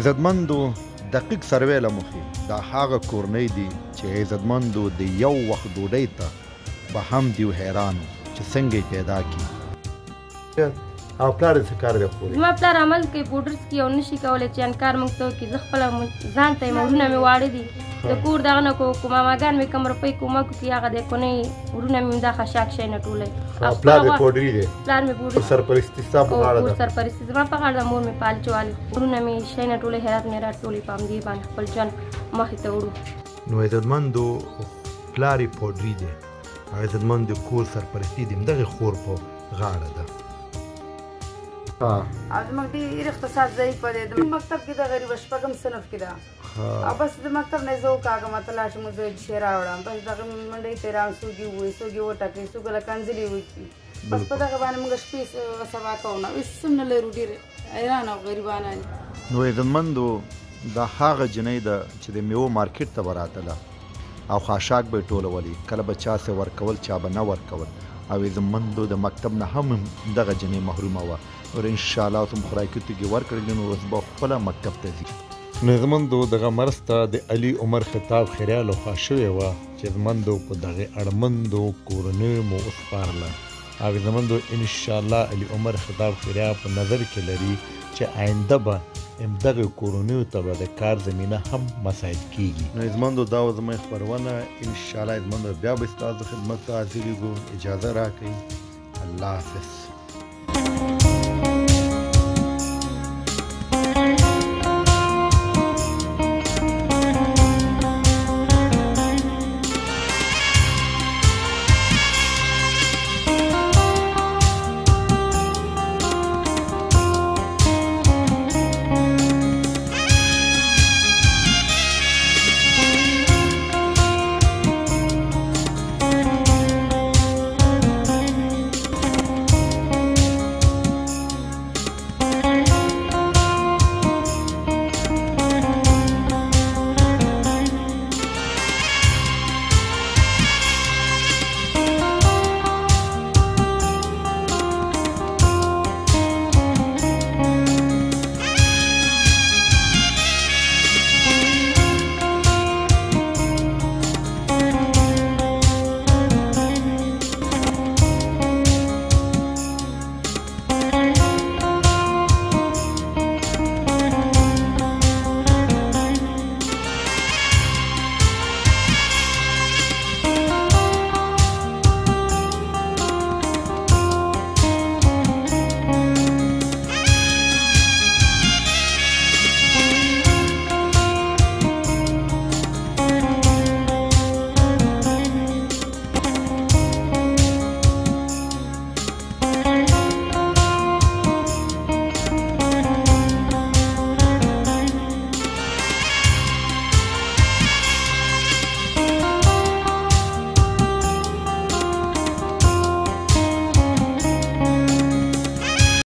عزتمندو دقیق سروې له مخې دا هغه کورنۍ دي چې عزتمندو د یو وخت ډوډۍ ته به هم دیو حیران چې څنګه یې پیدا کړي. او پلار دې څه کار دی خوري؟ زما پلار عمل کوي پوډرس کې او نشي کولی چې انکار موږ ته وکړي. زه خپله ځان ته یې ورونه مې واړه دي د کور دغه نه کوم ماماګان مې کوم روپۍ کومک وکړي هغه د کونۍ ورونه مې دا خشاک شی نه ټولی. پلار دې پوډري دی؟ پلار مې پوډري سرپرستي ستا په غاړه ده؟ سرپرستي زما په غاړه ده. مور مې پالچوالې ورونه مې شی نه ټولی هرات مې راټولې په همدې باندې خپل ژوند مخې ته وړو. نو عزتمندو پلار یې پوډري دی او عزتمند د کور سرپرستي د همدغې خور په غاړه ده. او زموږ ډېر اقتصاد ضعیف دی. د مکتب کې د غریبه شپږم صنف کې ده او بس د مکتب نه زه وکاږم ته لاړ شم زه شی راوړم بس دغه منډۍ ته یې راوړم سوګي ووایي سوګي وټکوي سوګه له کنځلې وکړي بس په دغه باندې موږ شپې سبا کوو نو هېڅ هم نه لرو. ډېر حیران او غریبانه دي. نو عزتمندو دا هغه جنۍ ده چې د میوو مارکیټ ته به راتله او خاشاک به یې ټولولي کله به چا څه ورکول چا به نه ورکول او عزتمندو د مکتب نه هم دغه جنۍ محرومه وه او انشاءالله اوس هم خوراکي توکي ورکړل نو اوس به خپله مکتب ته ځي. نو عزتمندو دغه مرض ته د علي عمر خطاب خیریه لخوا شوې وه چې عزتمندو په دغې اړمندو کورنیو مو وسپارله او عزتمندو انشاءالله علي عمر خطاب خیریه په نظر کې لري چې آینده به همدغې کورنیو ته به د کار زمینه هم مساعد کیږي. نو عزتمندو دا وه زموږ خپرونه انشاءالله عزتمندو بیا به ستاسو خدمت ته حاضرېږو. اجازه راکړئ. الله حافظ.